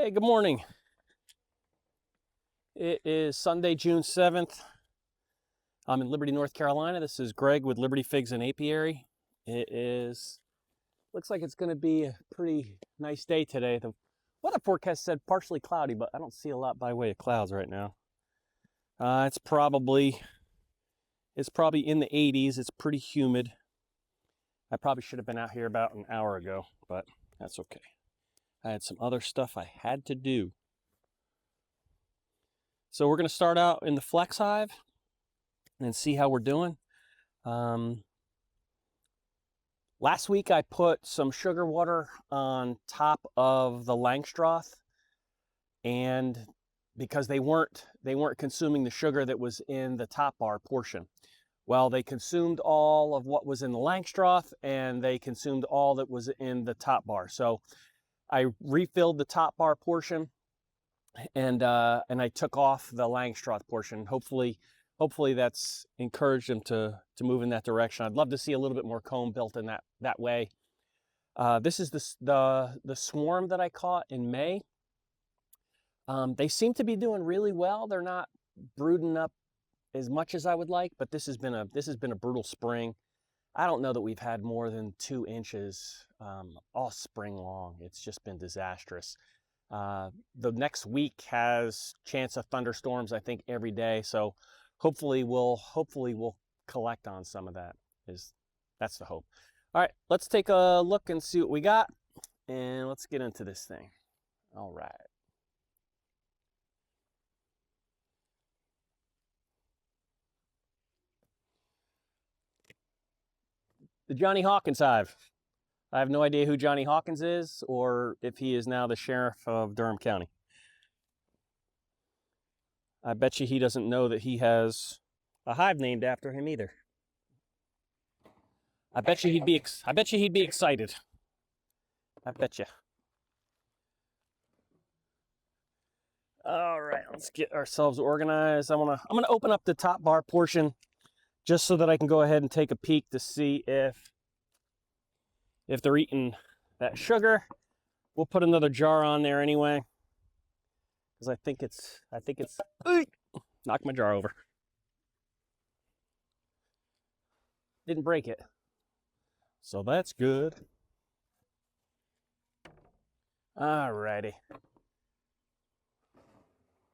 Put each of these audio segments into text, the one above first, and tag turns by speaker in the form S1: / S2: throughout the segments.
S1: Hey, good morning. It is Sunday, June 7th. I'm in Liberty, North Carolina. This is Greg with Liberty Figs and Apiary. Looks like it's going to be a pretty nice day today. The weather forecast said partially cloudy, but I don't see a lot by way of clouds right now. It's probably in the 80s. It's pretty humid. I probably should have been out here about an hour ago, but that's okay. I had some other stuff I had to do. So we're going to start out in the Flex Hive and see how we're doing. Last week I put some sugar water on top of the Langstroth, and because they weren't consuming the sugar that was in the top bar portion. Well, they consumed all of what was in the Langstroth, and they consumed all that was in the top bar. So I refilled the top bar portion, and I took off the Langstroth portion. Hopefully that's encouraged them to move in that direction. I'd love to see a little bit more comb built in that way. This is the swarm that I caught in May. They seem to be doing really well. They're not brooding up as much as I would like, but this has been a brutal spring. I don't know that we've had more than 2 inches all spring long. It's just been disastrous. The next week has chance of thunderstorms, I think, every day. So hopefully we'll collect on some of that. That's the hope. All right, let's take a look and see what we got, and let's get into this thing. All right. The Johnny Hawkins Hive. I have no idea who Johnny Hawkins is, or if he is now the sheriff of Durham County. I bet you he doesn't know that he has a hive named after him either. I bet you he'd be excited. I bet you. All right, let's get ourselves organized. I'm gonna open up the top bar portion just so that I can go ahead and take a peek to see if they're eating that sugar. We'll put another jar on there anyway, because I think it's knocked my jar over. Didn't break it, so that's good. All righty.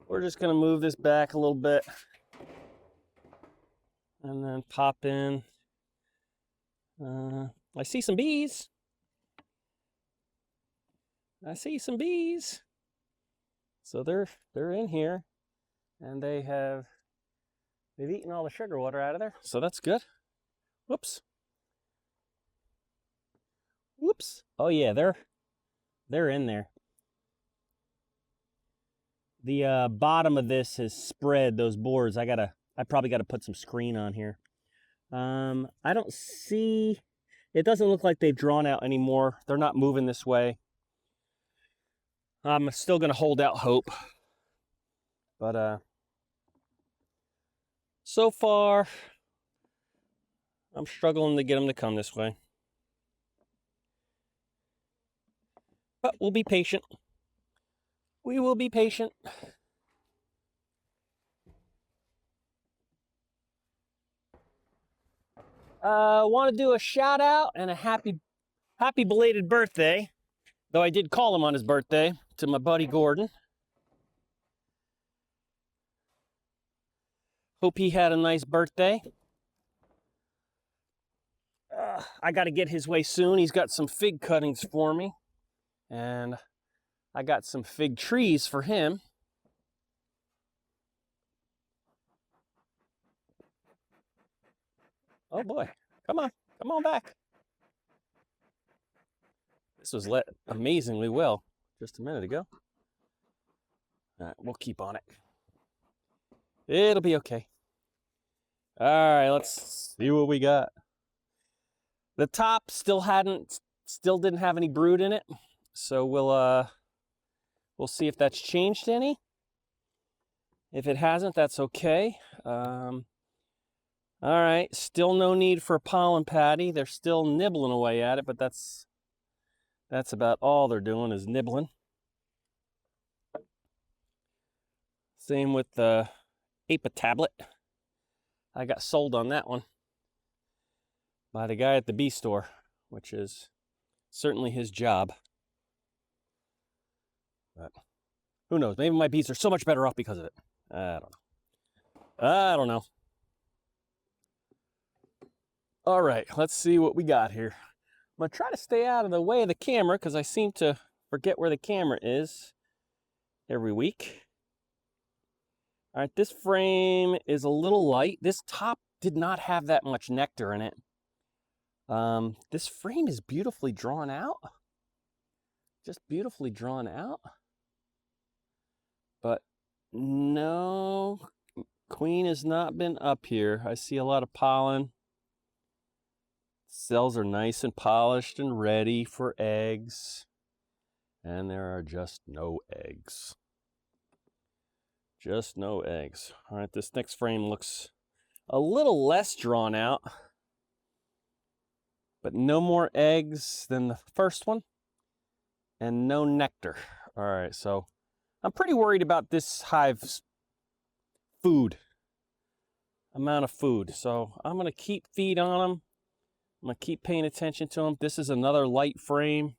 S1: We're just gonna move this back a little bit and then pop in. I see some bees. So they're in here, and they've eaten all the sugar water out of there. So that's good. Whoops. Oh yeah, they're in there. The bottom of this has spread, those boards. I probably gotta put some screen on here. I don't see, it doesn't look like they've drawn out anymore. They're not moving this way. I'm still gonna hold out hope, but so far I'm struggling to get them to come this way. But we'll be patient. We will be patient. Want to do a shout out and a happy belated birthday, though I did call him on his birthday, to my buddy Gordon. Hope he had a nice birthday. I got to get his way soon. He's got some fig cuttings for me, and I got some fig trees for him. Oh boy, come on back. This was lit amazingly well just a minute ago. All right, we'll keep on it. It'll be okay. All right, let's see what we got. The top still didn't have any brood in it, so we'll see if that's changed any. If it hasn't, that's okay. All right, still no need for a pollen patty. They're still nibbling away at it, but that's about all they're doing is nibbling. Same with the Ape tablet. I got sold on that one by the guy at the bee store, which is certainly his job. But who knows? Maybe my bees are so much better off because of it. I don't know. All right, let's see what we got here. I'm going to try to stay out of the way of the camera because I seem to forget where the camera is every week. All right, this frame is a little light. This top did not have that much nectar in it. This frame is beautifully drawn out. Just beautifully drawn out. But no, queen has not been up here. I see a lot of pollen. Cells are nice and polished and ready for eggs. And there are just no eggs. Just no eggs. All right, this next frame looks a little less drawn out. But no more eggs than the first one. And no nectar. All right, so I'm pretty worried about this hive's food. Amount of food. So I'm going to keep feed on them. I'm going to keep paying attention to them. This is another light frame.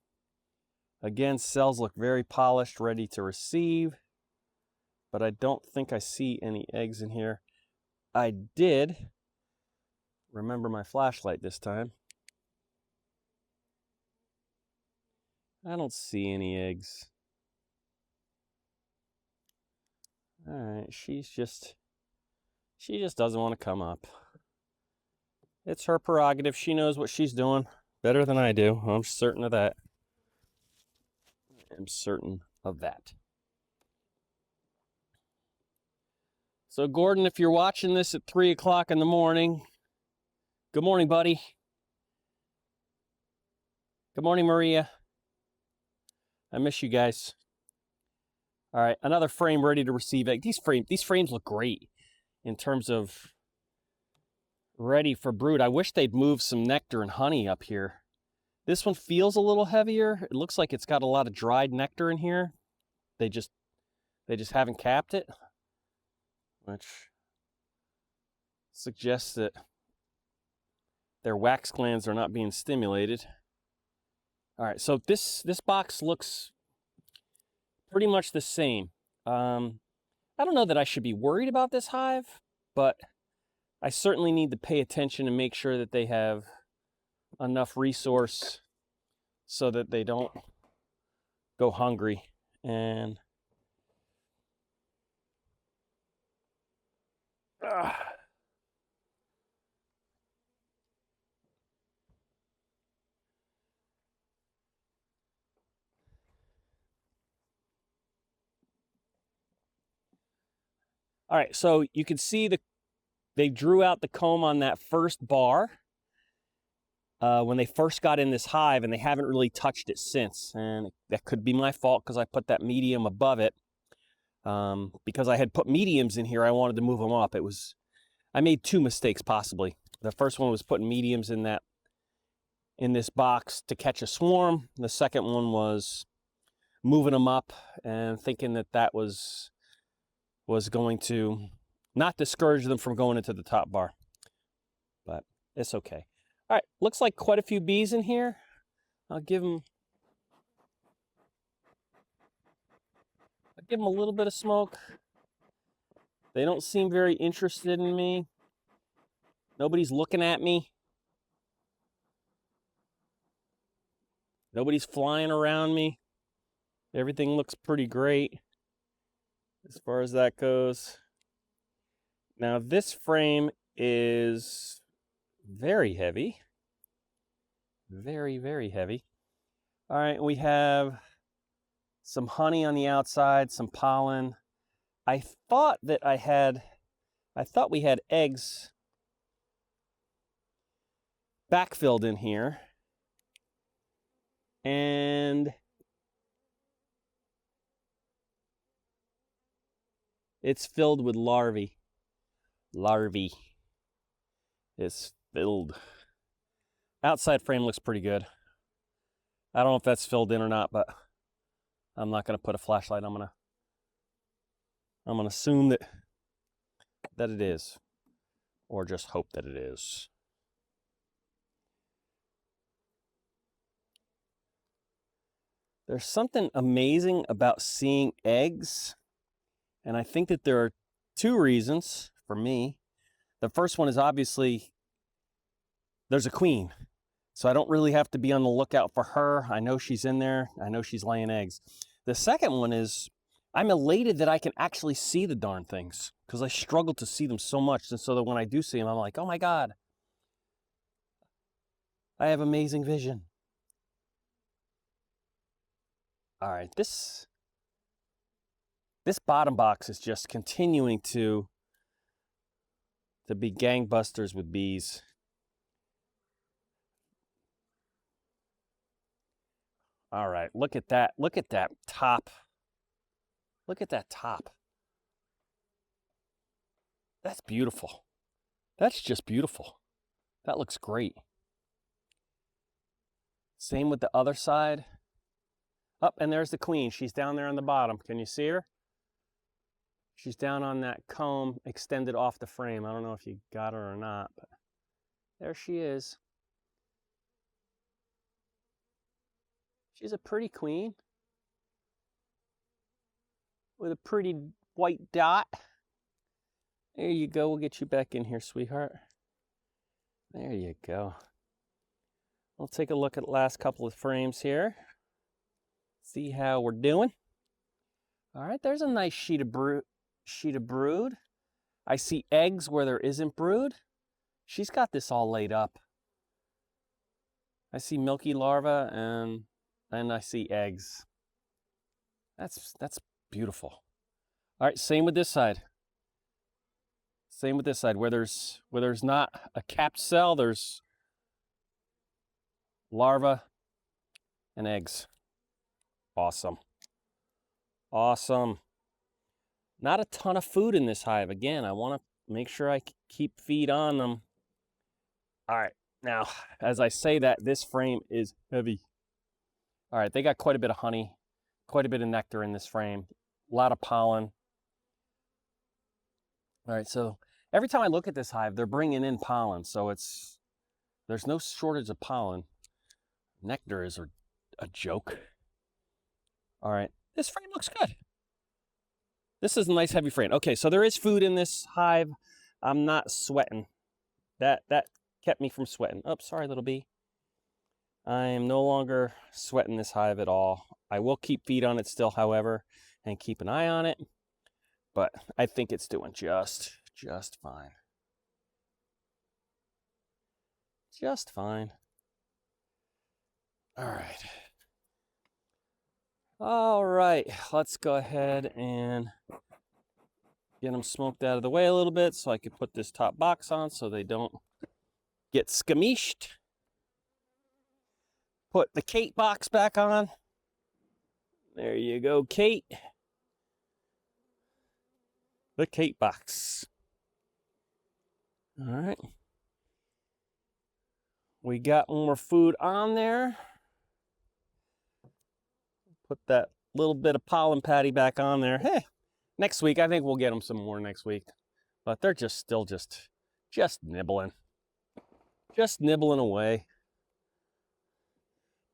S1: Again, cells look very polished, ready to receive. But I don't think I see any eggs in here. I did remember my flashlight this time. I don't see any eggs. All right, she just doesn't want to come up. It's her prerogative. She knows what she's doing better than I do. I'm certain of that. I'm certain of that. So Gordon, if you're watching this at 3 o'clock in the morning, good morning, buddy. Good morning, Maria. I miss you guys. All right, another frame ready to receive egg. These frames look great in terms of ready for brood. I wish they'd move some nectar and honey up here. This one feels a little heavier. It looks like it's got a lot of dried nectar in here. They just haven't capped it, which suggests that their wax glands are not being stimulated. All right, so this box looks pretty much the same. I don't know that I should be worried about this hive, but I certainly need to pay attention and make sure that they have enough resource so that they don't go hungry. And all right, so you can see they drew out the comb on that first bar when they first got in this hive, and they haven't really touched it since. And that could be my fault because I put that medium above it. Because I had put mediums in here, I wanted to move them up. I made two mistakes possibly. The first one was putting mediums in this box to catch a swarm. The second one was moving them up and thinking that was going to not discourage them from going into the top bar. But it's okay. All right, looks like quite a few bees in here. I'll give them a little bit of smoke. They don't seem very interested in me. Nobody's looking at me. Nobody's flying around me. Everything looks pretty great as far as that goes. Now this frame is very heavy. Very, very heavy. All right, we have some honey on the outside, some pollen. I thought we had eggs backfilled in here. And it's filled with larvae. Larvae. It's filled. Outside frame looks pretty good. I don't know if that's filled in or not, but I'm not going to put a flashlight. I'm going to I'm going to assume that it is, or just hope that it is. There's something amazing about seeing eggs, and I think that there are two reasons for me. The first one is obviously there's a queen, so I don't really have to be on the lookout for her. I know she's in there. I know she's laying eggs. The second one is I'm elated that I can actually see the darn things, because I struggle to see them so much, and so that when I do see them, I'm like, oh my God, I have amazing vision. All right, this bottom box is just continuing to be gangbusters with bees. All right, look at that. Look at that top. Look at that top. That's beautiful. That's just beautiful. That looks great. Same with the other side. Up, and there's the queen. She's down there on the bottom. Can you see her? She's down on that comb extended off the frame. I don't know if you got her or not, but there she is. She's a pretty queen with a pretty white dot. There you go. We'll get you back in here, sweetheart. There you go. We'll take a look at the last couple of frames here. See how we're doing. All right, there's a nice sheet of brood. I see eggs where there isn't brood. She's got this all laid up. I see milky larvae and I see eggs. That's beautiful. All right, same with this side. Same with this side. Where there's not a capped cell, there's larvae and eggs. Awesome. Awesome. Not a ton of food in this hive. Again, I want to make sure I keep feed on them. All right. Now, as I say that, this frame is heavy. All right, they got quite a bit of honey, quite a bit of nectar in this frame, a lot of pollen. All right, so every time I look at this hive, they're bringing in pollen, so there's no shortage of pollen. Nectar is a joke. All right, this frame looks good. This is a nice heavy frame. Okay, so there is food in this hive. I'm not sweating. That kept me from sweating. Oh, sorry, little bee. I am no longer sweating this hive at all. I will keep feed on it still, however, and keep an eye on it. But I think it's doing just fine. Just fine. All right. All right, let's go ahead and get them smoked out of the way a little bit so I can put this top box on so they don't get skamished. Put the Kate box back on. There you go, Kate. The Kate box. All right. We got more food on there. Put that little bit of pollen patty back on there. Hey, next week, I think we'll get them some more next week. But they're still just nibbling. Just nibbling away.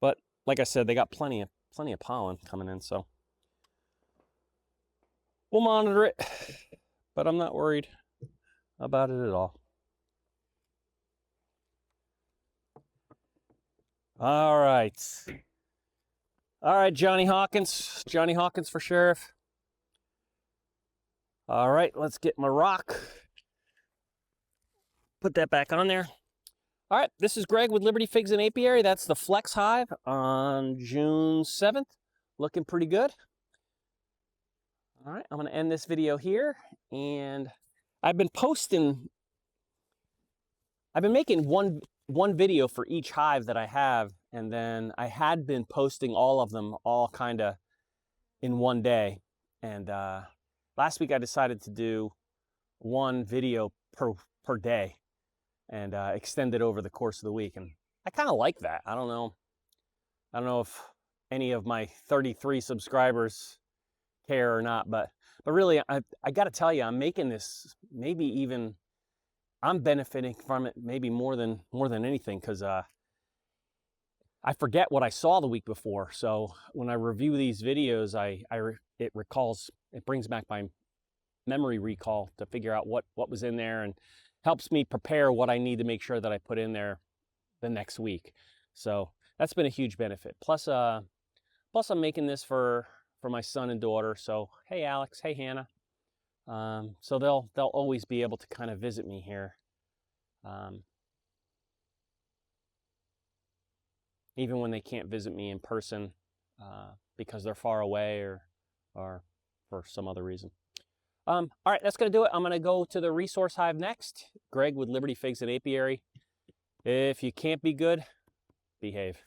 S1: But like I said, they got plenty of pollen coming in, so we'll monitor it. But I'm not worried about it at all. All right. All right, Johnny Hawkins. Johnny Hawkins for sheriff. All right, let's get my rock. Put that back on there. All right, this is Greg with Liberty Figs and Apiary. That's the Flex Hive on June 7th. Looking pretty good. All right, I'm going to end this video here. And I've been making one video for each hive that I have. And then I had been posting all of them all kind of in one day. And last week I decided to do one video per day and extend it over the course of the week. And I kind of like that. I don't know if any of my 33 subscribers care or not, but But really, I got to tell you, I'm making this, maybe even I'm benefiting from it maybe more than anything, because I forget what I saw the week before. So when I review these videos, it brings back my memory recall to figure out what was in there, and helps me prepare what I need to make sure that I put in there the next week. So that's been a huge benefit. Plus I'm making this for my son and daughter. So hey Alex, hey Hannah. So they'll always be able to kind of visit me here, even when they can't visit me in person, because they're far away or for some other reason. All right, that's going to do it. I'm going to go to the resource hive next. Greg with Liberty Figs and Apiary. If you can't be good, behave.